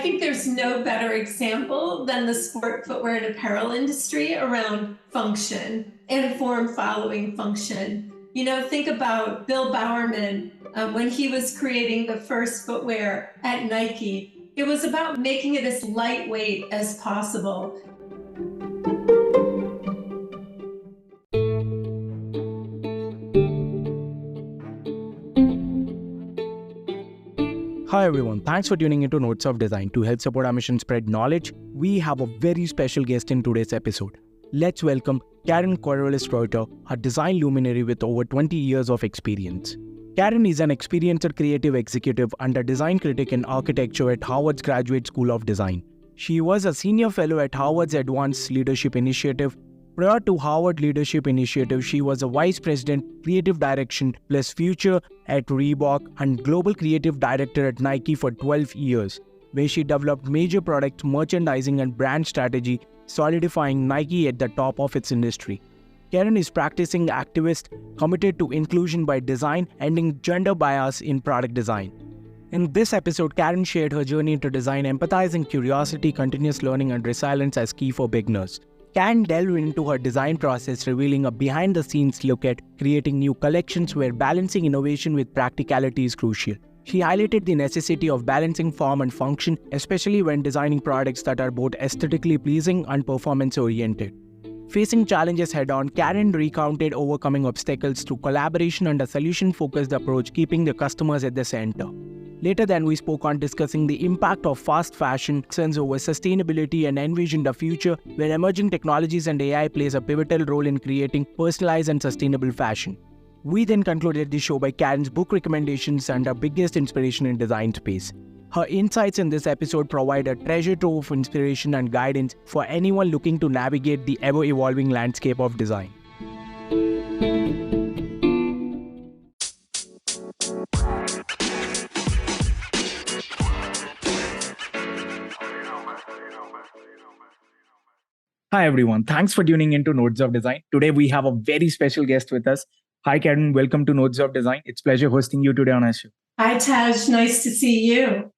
think there's no better example than the sport, footwear, and apparel industry around function and form following function. Think about Bill Bowerman when he was creating the first footwear at Nike. It was about making it as lightweight as possible. Hi everyone, thanks for tuning into Notes of Design. To help support our mission spread knowledge, we have a very special guest in today's episode. Let's welcome Karen Korellis, a design luminary with over 20 years of experience. Karen is an experienced creative executive and a design critic in architecture at Harvard's Graduate School of Design. She was a senior fellow at Harvard's Advanced Leadership Initiative. Prior to Harvard Leadership Initiative, she was a Vice President, Creative Direction plus Future at Reebok and Global Creative Director at Nike for 12 years, where she developed major product merchandising and brand strategy, solidifying Nike at the top of its industry. Karen is practicing activist committed to inclusion by design, ending gender bias in product design. In this episode, Karen shared her journey into design, empathizing curiosity, continuous learning, and resilience as key for beginners. Karen delved into her design process, revealing a behind-the-scenes look at creating new collections where balancing innovation with practicality is crucial. She highlighted the necessity of balancing form and function, especially when designing products that are both aesthetically pleasing and performance-oriented. Facing challenges head-on, Karen recounted overcoming obstacles through collaboration and a solution-focused approach, keeping the customers at the center. Later then, we spoke on discussing the impact of fast fashion, concerns over sustainability, and envisioned a future where emerging technologies and AI plays a pivotal role in creating personalized and sustainable fashion. We then concluded the show by Karen's book recommendations and her biggest inspiration in design space. Her insights in this episode provide a treasure trove of inspiration and guidance for anyone looking to navigate the ever-evolving landscape of design. Hi everyone, thanks for tuning into Notes of Design. Today we have a very special guest with us. Hi Karen, welcome to Notes of Design. It's a pleasure hosting you today on our show. Hi Taj, nice to see you.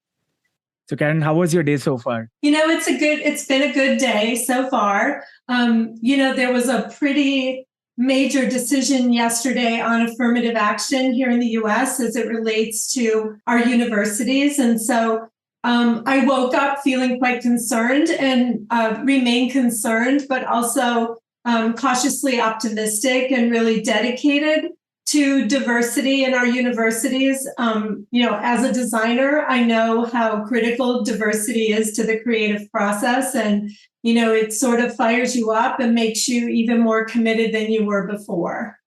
So Karen, how was your day so far? It's been a good day so far. There was a pretty major decision yesterday on affirmative action here in the US as it relates to our universities. And so I woke up feeling quite concerned and remain concerned, but also cautiously optimistic and really dedicated to diversity in our universities. As a designer, I know how critical diversity is to the creative process. And, it sort of fires you up and makes you even more committed than you were before.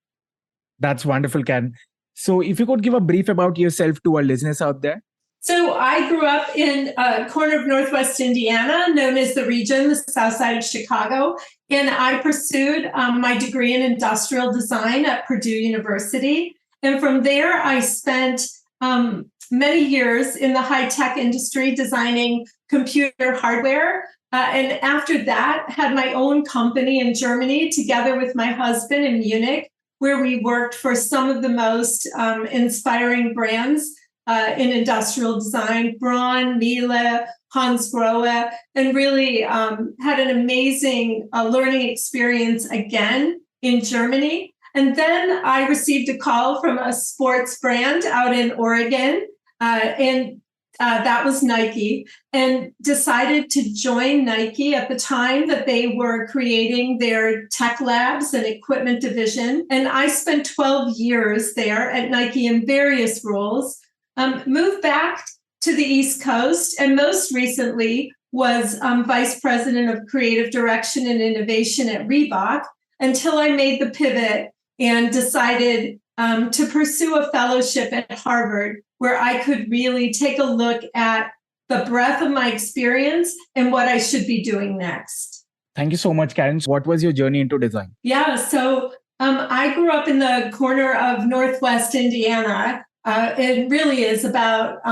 That's wonderful, Karen. So if you could give a brief about yourself to our listeners out there. So I grew up in a corner of Northwest Indiana, known as the region, the south side of Chicago. And I pursued my degree in industrial design at Purdue University. And from there, I spent many years in the high-tech industry designing computer hardware. And after that, had my own company in Germany together with my husband in Munich, where we worked for some of the most inspiring brands in industrial design, Braun, Miele, Hans Grohe, and really had an amazing learning experience again in Germany. And then I received a call from a sports brand out in Oregon, and that was Nike, and decided to join Nike at the time that they were creating their tech labs and equipment division. And I spent 12 years there at Nike in various roles. Moved back to the East Coast, and most recently was Vice President of Creative Direction and Innovation at Reebok until I made the pivot and decided to pursue a fellowship at Harvard where I could really take a look at the breadth of my experience and what I should be doing next. Thank you so much, Karen. What was your journey into design? Yeah, so I grew up in the corner of Northwest Indiana. It really is about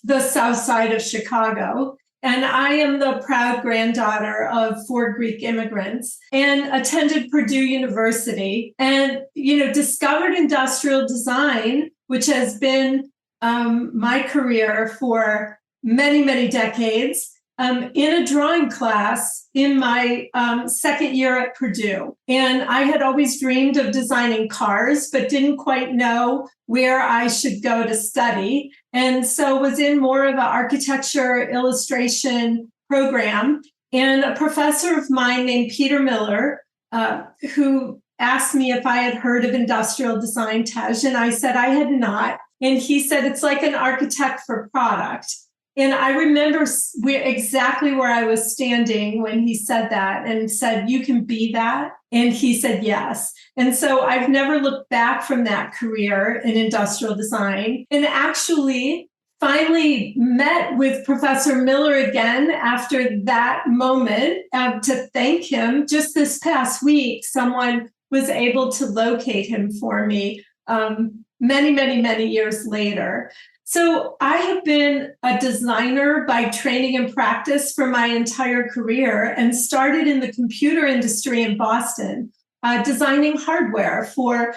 the south side of Chicago. And I am the proud granddaughter of 4 Greek immigrants and attended Purdue University and, discovered industrial design, which has been my career for many, many decades in a drawing class in my second year at Purdue. And I had always dreamed of designing cars, but didn't quite know where I should go to study. And so was in more of an architecture illustration program. And a professor of mine named Peter Miller, who asked me if I had heard of industrial design, Tej, and I said I had not. And he said, it's like an architect for product. And I remember exactly where I was standing when he said that and said, you can be that. And he said, yes. And so I've never looked back from that career in industrial design, and actually finally met with Professor Miller again after that moment to thank him. Just this past week, someone was able to locate him for me many, many, many years later. So I have been a designer by training and practice for my entire career, and started in the computer industry in Boston, designing hardware for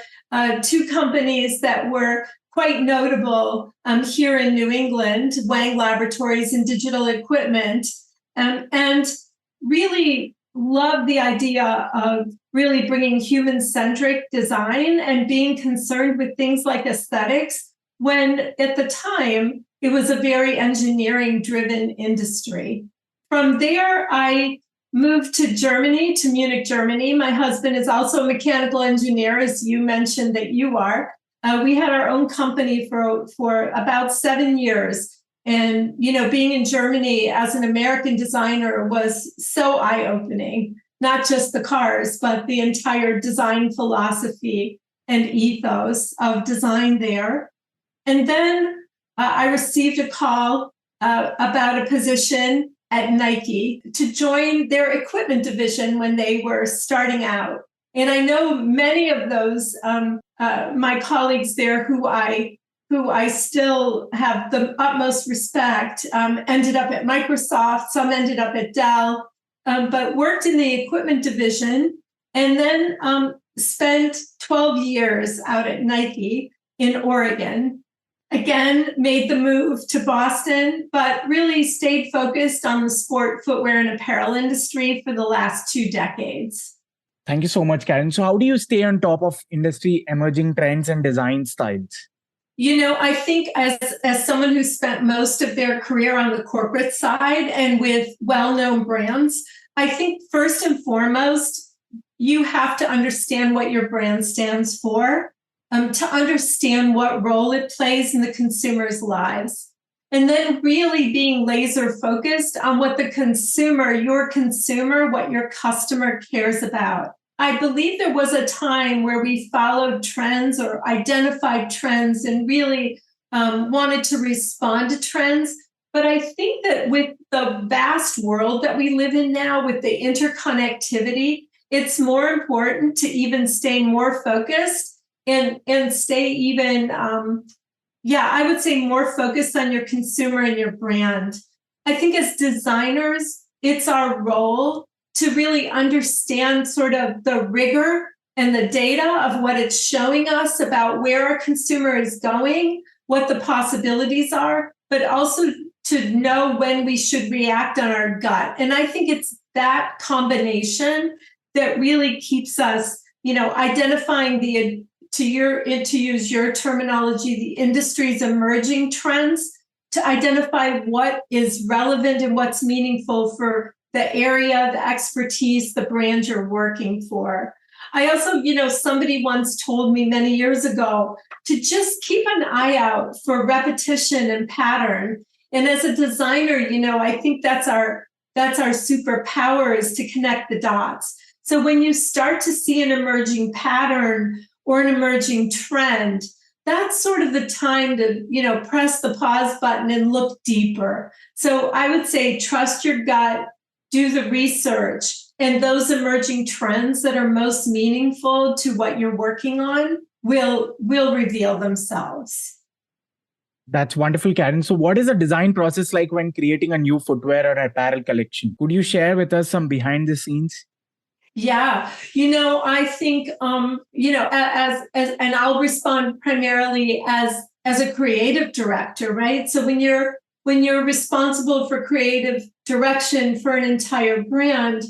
two companies that were quite notable here in New England, Wang Laboratories and Digital Equipment, and really love the idea of really bringing human-centric design and being concerned with things like aesthetics, when at the time it was a very engineering-driven industry. From there, I moved to Germany, to Munich, Germany. My husband is also a mechanical engineer, as you mentioned that you are. We had our own company for about 7 years. And, being in Germany as an American designer was so eye-opening, not just the cars, but the entire design philosophy and ethos of design there. And then I received a call about a position at Nike to join their equipment division when they were starting out. And I know many of those my colleagues there who I still have the utmost respect, ended up at Microsoft, some ended up at Dell, but worked in the equipment division, and then spent 12 years out at Nike in Oregon. Again, made the move to Boston, but really stayed focused on the sport, footwear, and apparel industry for the last 2 decades. Thank you so much, Karen. So how do you stay on top of industry emerging trends and design styles? I think as someone who spent most of their career on the corporate side and with well-known brands, I think first and foremost, you have to understand what your brand stands for, to understand what role it plays in the consumer's lives. And then really being laser focused on what the consumer, what your customer cares about. I believe there was a time where we followed trends or identified trends and really wanted to respond to trends. But I think that with the vast world that we live in now, with the interconnectivity, it's more important to even stay more focused and stay even, I would say more focused on your consumer and your brand. I think as designers, it's our role to really understand sort of the rigor and the data of what it's showing us about where our consumer is going, what the possibilities are, but also to know when we should react on our gut. And I think it's that combination that really keeps us, identifying to use your terminology, the industry's emerging trends, to identify what is relevant and what's meaningful for the area, the expertise, the brand you're working for. I also, somebody once told me many years ago to just keep an eye out for repetition and pattern. And as a designer, I think that's our superpower, is to connect the dots. So when you start to see an emerging pattern or an emerging trend, that's sort of the time to, press the pause button and look deeper. So I would say trust your gut, do the research, and those emerging trends that are most meaningful to what you're working on will reveal themselves. That's wonderful, Karen. So what is the design process like when creating a new footwear or apparel collection? Could you share with us some behind the scenes? Yeah, I think, as and I'll respond primarily as a creative director, right? So when you're when you're responsible for creative direction for an entire brand,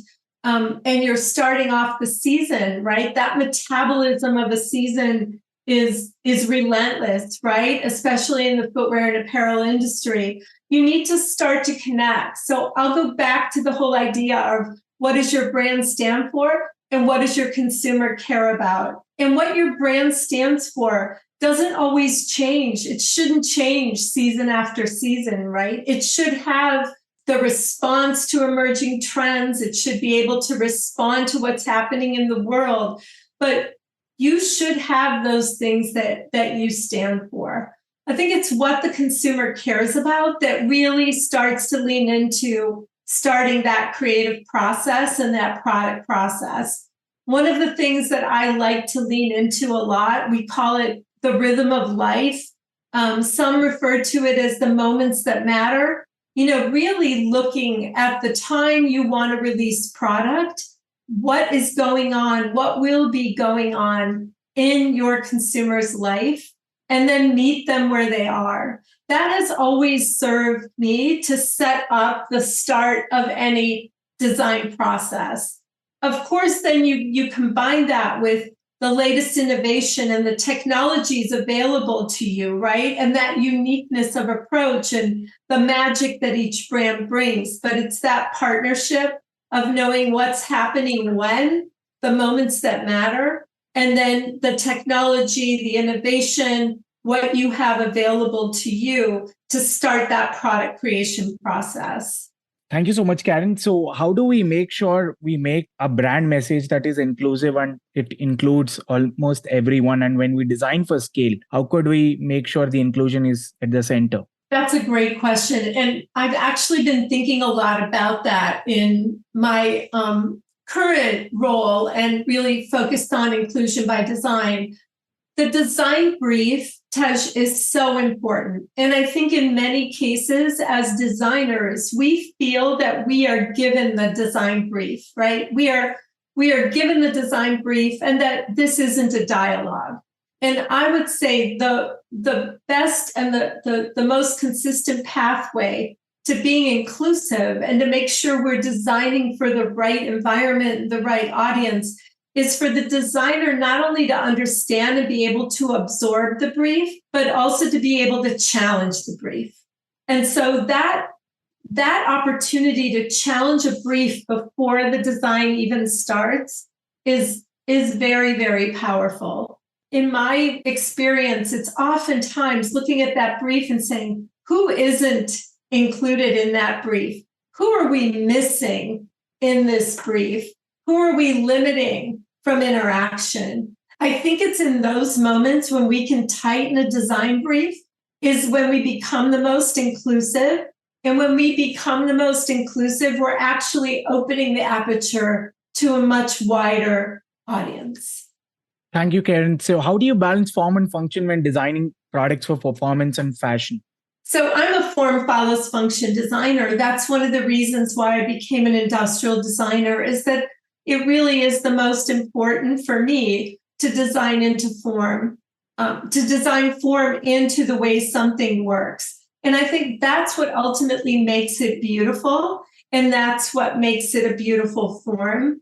and you're starting off the season, right? That metabolism of a season is relentless, right? Especially in the footwear and apparel industry. You need to start to connect. So I'll go back to the whole idea of what does your brand stand for and what does your consumer care about? And what your brand stands for doesn't always change. It shouldn't change season after season, right? It should have the response to emerging trends. It should be able to respond to what's happening in the world. But you should have those things that you stand for. I think it's what the consumer cares about that really starts to lean into starting that creative process and that product process. One of the things that I like to lean into a lot, we call it the rhythm of life. Some refer to it as the moments that matter. Really looking at the time you want to release product, what is going on, what will be going on in your consumer's life, and then meet them where they are. That has always served me to set up the start of any design process. Of course, then you combine that with the latest innovation and the technologies available to you, right? And that uniqueness of approach and the magic that each brand brings. But it's that partnership of knowing what's happening when, the moments that matter, and then the technology, the innovation, what you have available to you to start that product creation process. Thank you so much, Karen. So how do we make sure we make a brand message that is inclusive and it includes almost everyone? And when we design for scale, how could we make sure the inclusion is at the center? That's a great question. And I've actually been thinking a lot about that in my current role and really focused on inclusion by design. The design brief, Tej, is so important. And I think in many cases as designers, we feel that we are given the design brief, right? We are given the design brief and that this isn't a dialogue. And I would say the best and the most consistent pathway to being inclusive and to make sure we're designing for the right environment and the right audience is for the designer not only to understand and be able to absorb the brief, but also to be able to challenge the brief. And so that opportunity to challenge a brief before the design even starts is very, very powerful. In my experience, it's oftentimes looking at that brief and saying, who isn't included in that brief? Who are we missing in this brief? Who are we limiting from interaction? I think it's in those moments when we can tighten a design brief is when we become the most inclusive. And when we become the most inclusive, we're actually opening the aperture to a much wider audience. Thank you, Karen. So how do you balance form and function when designing products for performance and fashion? So I'm a form follows function designer. That's one of the reasons why I became an industrial designer, is that it really is the most important for me to design into form, to design form into the way something works. And I think that's what ultimately makes it beautiful. And that's what makes it a beautiful form.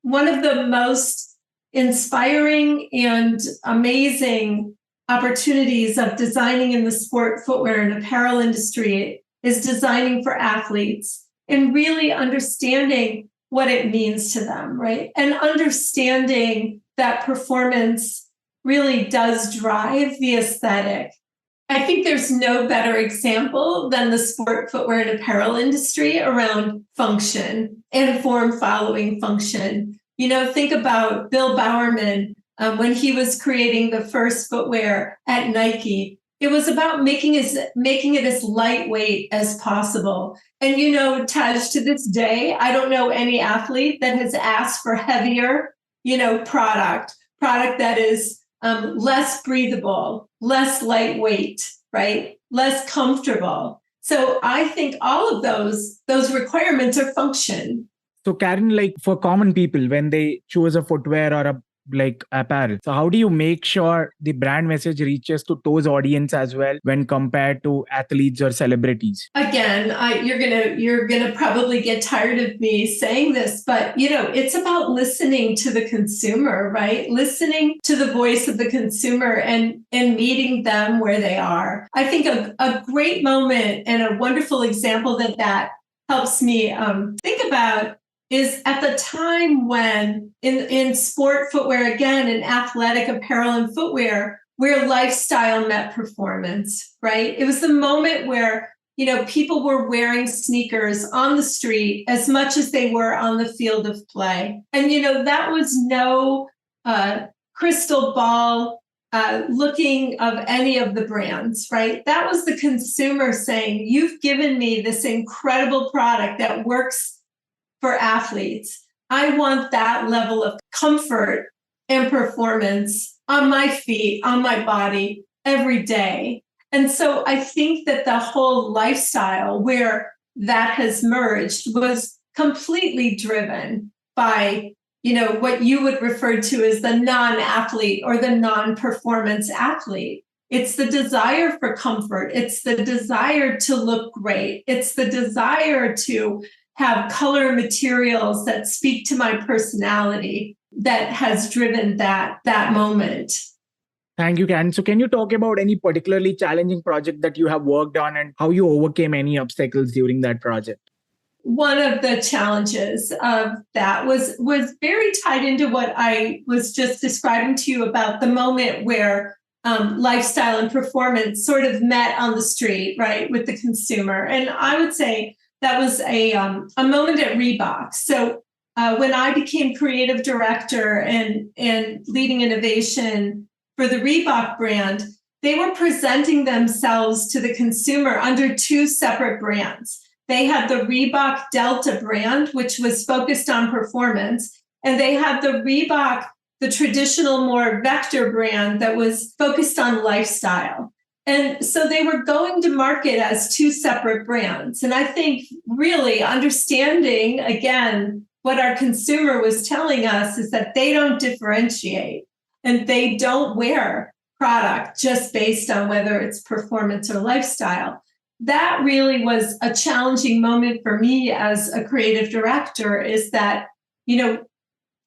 One of the most inspiring and amazing opportunities of designing in the sport, footwear, and apparel industry is designing for athletes and really understanding what it means to them, right? And understanding that performance really does drive the aesthetic. I think there's no better example than the sport, footwear, and apparel industry around function and form following function. Think about Bill Bowerman when he was creating the first footwear at Nike. It was about making it as lightweight as possible. And Tej, to this day, I don't know any athlete that has asked for heavier, product that is less breathable, less lightweight, right? Less comfortable. So I think all of those requirements are function. So Karen, like for common people, when they choose a footwear or a like apparel. So how do you make sure the brand message reaches to those audience as well when compared to athletes or celebrities? Again, you're gonna probably get tired of me saying this, but it's about listening to the consumer, right? Listening to the voice of the consumer and meeting them where they are. I think a great moment and a wonderful example that helps me think about is at the time when in sport footwear, again, in athletic apparel and footwear, where lifestyle met performance, right? It was the moment where, people were wearing sneakers on the street as much as they were on the field of play. And, that was no crystal ball looking of any of the brands, right? That was the consumer saying, you've given me this incredible product that works for athletes. I want that level of comfort and performance on my feet, on my body every day. And so I think that the whole lifestyle where that has merged was completely driven by, what you would refer to as the non-athlete or the non-performance athlete. It's the desire for comfort. It's the desire to look great. It's the desire to have color materials that speak to my personality that has driven that moment. Thank you, Karen. So can you talk about any particularly challenging project that you have worked on and how you overcame any obstacles during that project? One of the challenges of that was very tied into what I was just describing to you about the moment where lifestyle and performance sort of met on the street, right, with the consumer. And I would say that was a moment at Reebok. So when I became creative director and leading innovation for the Reebok brand, they were presenting themselves to the consumer under two separate brands. They had the Reebok Delta brand, which was focused on performance, and they had the Reebok, the traditional, more vector brand that was focused on lifestyle. And so they were going to market as two separate brands. And I think really understanding, again, what our consumer was telling us is that they don't differentiate and they don't wear product just based on whether it's performance or lifestyle. That really was a challenging moment for me as a creative director, is that,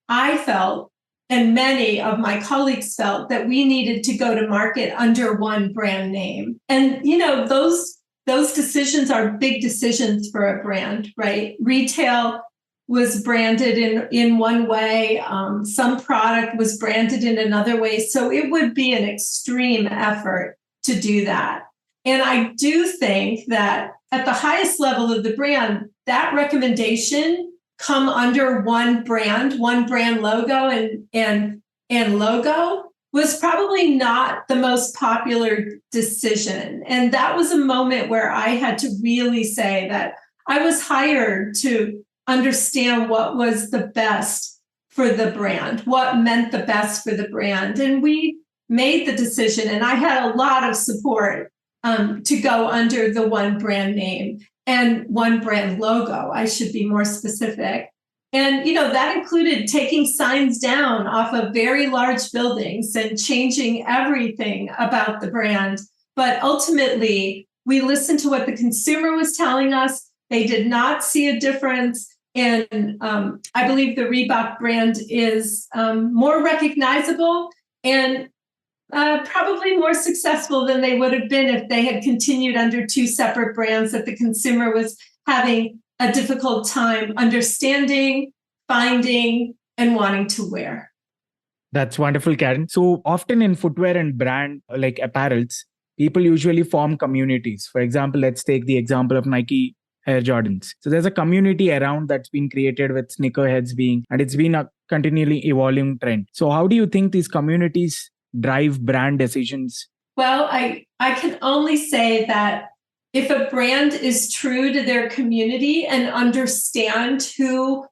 I felt, and many of my colleagues felt, that we needed to go to market under one brand name. And, those decisions are big decisions for a brand, right? Retail was branded in one way. Some product was branded in another way. So it would be an extreme effort to do that. And I do think that at the highest level of the brand, that recommendation come under one brand logo and logo was probably not the most popular decision. And that was a moment where I had to really say that I was hired to understand what was the best for the brand, what meant the best for the brand. And we made the decision, and I had a lot of support to go under the one brand name and one brand logo. I should be more specific. And, that included taking signs down off of very large buildings and changing everything about the brand. But ultimately, we listened to what the consumer was telling us. They did not see a difference. And I believe the Reebok brand is more recognizable and probably more successful than they would have been if they had continued under two separate brands that the consumer was having a difficult time understanding, finding, and wanting to wear. That's wonderful, Karen. So often in footwear and brand like apparels, people usually form communities. For example, let's take the example of Nike Air Jordans. So there's a community around that's been created with sneakerheads and it's been a continually evolving trend. So how do you think these communities drive brand decisions? Well, I can only say that if a brand is true to their community and understand the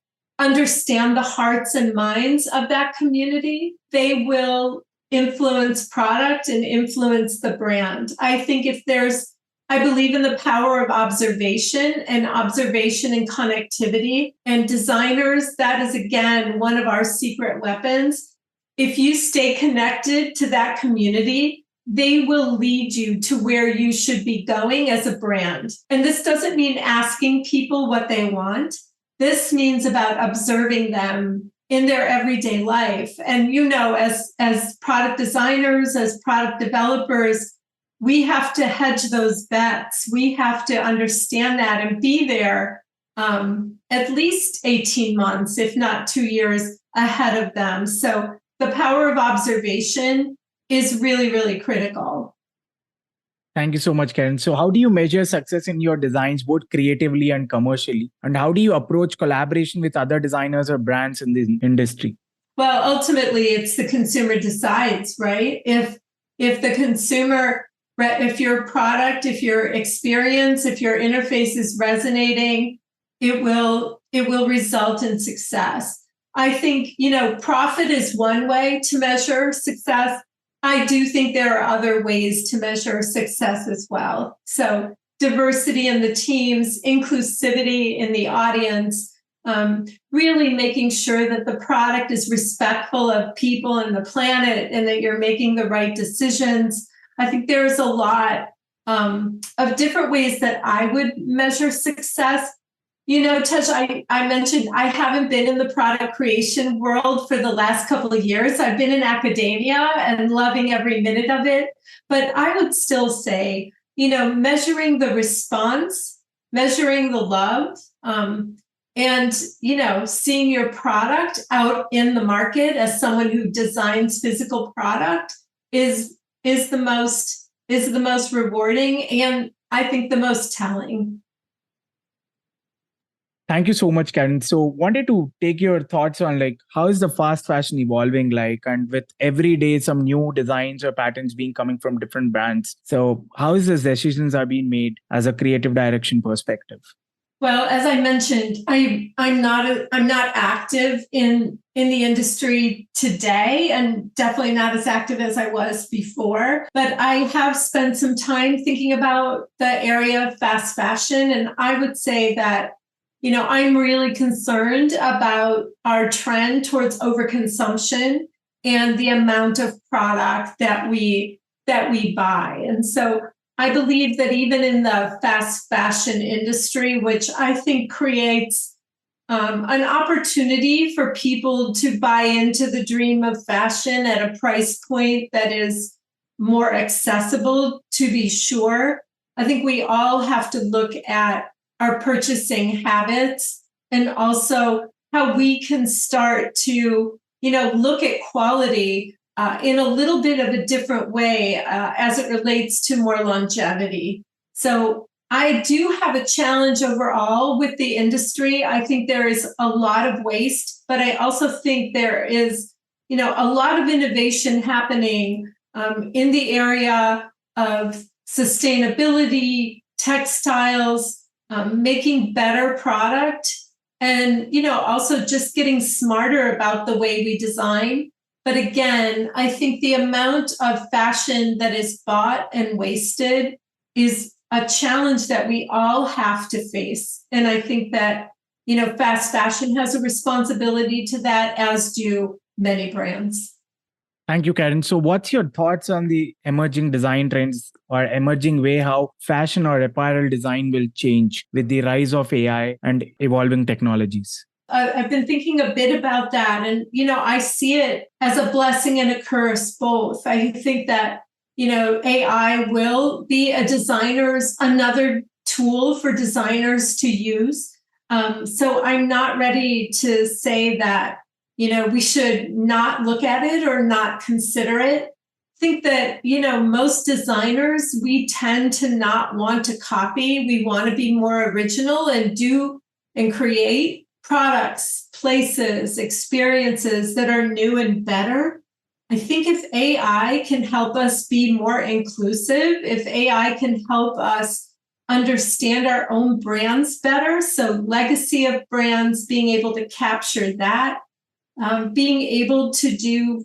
hearts and minds of that community, they will influence product and influence the brand. I believe in the power of observation and connectivity, and designers, that is again one of our secret weapons. if you stay connected to that community, they will lead you to where you should be going as a brand. And this doesn't mean asking people what they want. This means about observing them in their everyday life. And, as product designers, as product developers, we have to hedge those bets. We have to understand that and be there at least 18 months, if not 2 years ahead of them. So the power of observation is really, really critical. Thank you so much, Karen. So how do you measure success in your designs, both creatively and commercially? And how do you approach collaboration with other designers or brands in the industry? Well, ultimately, it's the consumer decides, right? If the consumer, if your product, if your experience, if your interface is resonating, it will result in success. I think, profit is one way to measure success. I do think there are other ways to measure success as well. So diversity in the teams, inclusivity in the audience, really making sure that the product is respectful of people and the planet and that you're making the right decisions. I think there's a lot of different ways that I would measure success. Tej, I mentioned I haven't been in the product creation world for the last couple of years. I've been in academia and loving every minute of it. But I would still say, measuring the response, measuring the love, and, seeing your product out in the market as someone who designs physical product is the most rewarding and I think the most telling. Thank you so much, Karen. So wanted to take your thoughts on how is the fast fashion evolving and with every day some new designs or patterns being coming from different brands. So how is this decisions are being made as a creative direction perspective? Well, as I mentioned, I'm not active in the industry today and definitely not as active as I was before. But I have spent some time thinking about the area of fast fashion. And I would say that I'm really concerned about our trend towards overconsumption and the amount of product that we buy. And so I believe that even in the fast fashion industry, which I think creates an opportunity for people to buy into the dream of fashion at a price point that is more accessible, to be sure, I think we all have to look at our purchasing habits and also how we can start to, look at quality in a little bit of a different way as it relates to more longevity. So I do have a challenge overall with the industry. I think there is a lot of waste, but I also think there is, a lot of innovation happening in the area of sustainability, textiles, making better product, and also just getting smarter about the way we design. But again, I think the amount of fashion that is bought and wasted is a challenge that we all have to face. And I think that fast fashion has a responsibility to that, as do many brands. Thank you, Karen. So what's your thoughts on the emerging design trends or emerging way how fashion or apparel design will change with the rise of AI and evolving technologies? I've been thinking a bit about that. And, I see it as a blessing and a curse, both. I think that, AI will be another tool for designers to use. So I'm not ready to say that we should not look at it or not consider it. I think that, most designers, we tend to not want to copy. We want to be more original and do and create products, places, experiences that are new and better. I think if AI can help us be more inclusive, if AI can help us understand our own brands better, so legacy of brands, being able to capture that, being able to do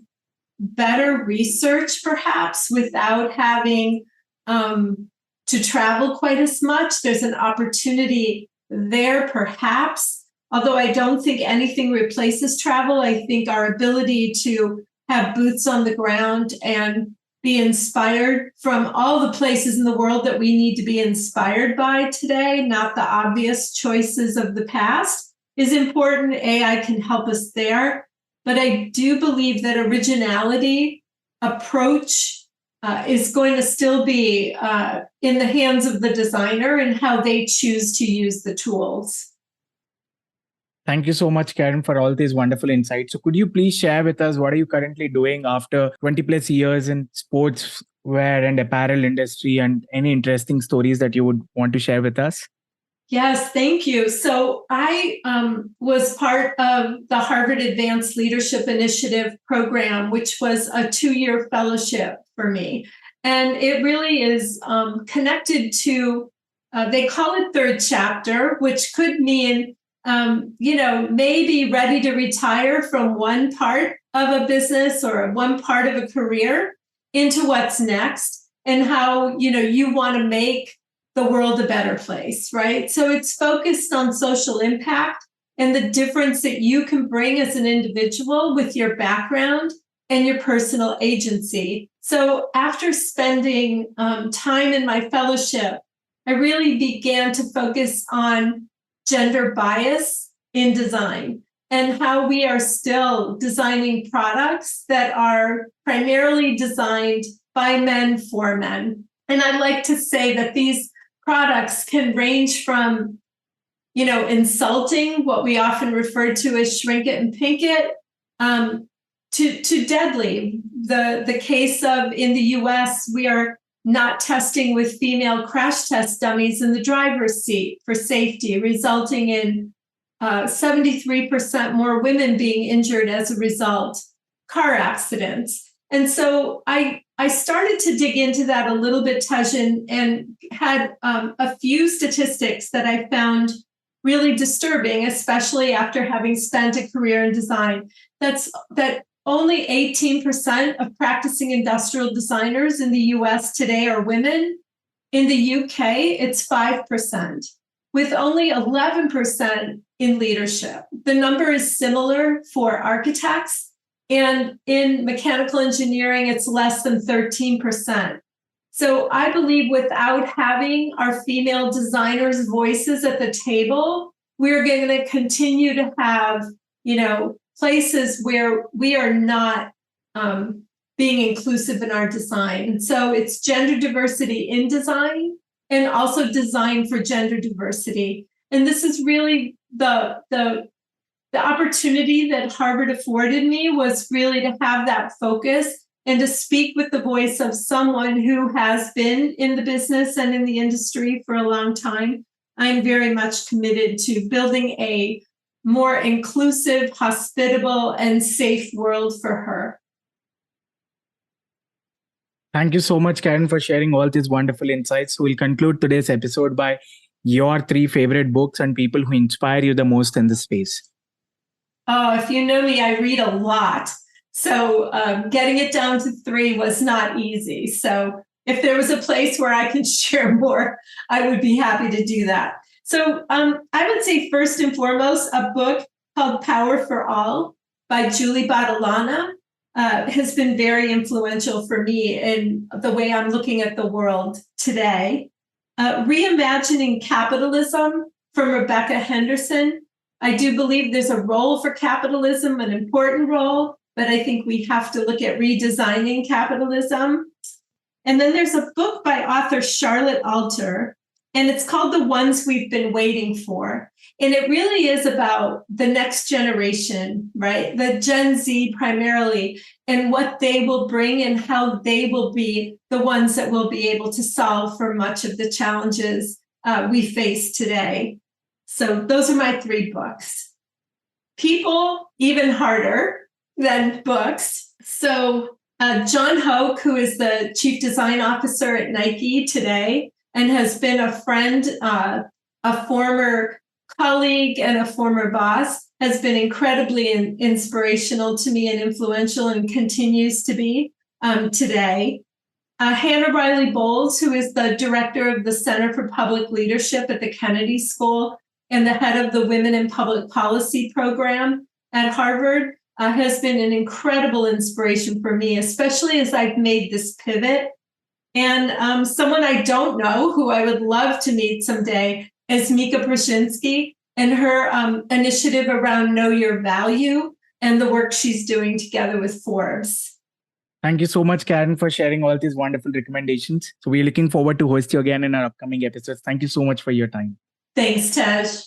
better research, perhaps without having to travel quite as much. There's an opportunity there, perhaps. Although I don't think anything replaces travel, I think our ability to have boots on the ground and be inspired from all the places in the world that we need to be inspired by today, not the obvious choices of the past, is important. AI can help us there. But I do believe that originality, approach, is going to still be in the hands of the designer and how they choose to use the tools. Thank you so much, Karen, for all these wonderful insights. So could you please share with us what are you currently doing after 20 plus years in sportswear and apparel industry, and any interesting stories that you would want to share with us? Yes, thank you. So I was part of the Harvard Advanced Leadership Initiative program, which was a 2-year fellowship for me. And it really is connected to, they call it third chapter, which could mean maybe ready to retire from one part of a business or one part of a career into what's next, and how, you want to make the world a better place, right? So it's focused on social impact and the difference that you can bring as an individual with your background and your personal agency. So after spending time in my fellowship, I really began to focus on gender bias in design and how we are still designing products that are primarily designed by men for men. And I'd like to say that these products can range from, insulting, what we often refer to as shrink it and pink it, to deadly. The case of in the US, we are not testing with female crash test dummies in the driver's seat for safety, resulting in 73% more women being injured as a result, car accidents. And so I started to dig into that a little bit, Tejan, and had a few statistics that I found really disturbing, especially after having spent a career in design. That only 18% of practicing industrial designers in the US today are women. In the UK, it's 5%, with only 11% in leadership. The number is similar for architects, and in mechanical engineering, it's less than 13%. So I believe without having our female designers' voices at the table, we're going to continue to have, places where we are not being inclusive in our design. And so it's gender diversity in design and also design for gender diversity. And this is really the opportunity that Harvard afforded me, was really to have that focus and to speak with the voice of someone who has been in the business and in the industry for a long time. I'm very much committed to building a more inclusive, hospitable, and safe world for her. Thank you so much, Karen, for sharing all these wonderful insights. We'll conclude today's episode by your 3 favorite books and people who inspire you the most in this space. Oh, if you know me, I read a lot. So getting it down to 3 was not easy. So if there was a place where I can share more, I would be happy to do that. So I would say first and foremost, a book called Power for All by Julie Badalona has been very influential for me in the way I'm looking at the world today. Reimagining Capitalism from Rebecca Henderson. I do believe there's a role for capitalism, an important role, but I think we have to look at redesigning capitalism. And then there's a book by author Charlotte Alter, and it's called The Ones We've Been Waiting For. And it really is about the next generation, right? The Gen Z primarily, and what they will bring and how they will be the ones that will be able to solve for much of the challenges we face today. So those are my 3 books. People, even harder than books. So John Hoke, who is the Chief Design Officer at Nike today, and has been a friend, a former colleague, and a former boss, has been incredibly inspirational to me and influential, and continues to be today. Hannah Riley Bowles, who is the director of the Center for Public Leadership at the Kennedy School and the head of the Women in Public Policy program at Harvard, has been an incredible inspiration for me, especially as I've made this pivot. And someone I don't know who I would love to meet someday is Mika Prashinsky and her initiative around Know Your Value and the work she's doing together with Forbes. Thank you so much, Karen, for sharing all these wonderful recommendations. So we're looking forward to host you again in our upcoming episodes. Thank you so much for your time. Thanks, Tej.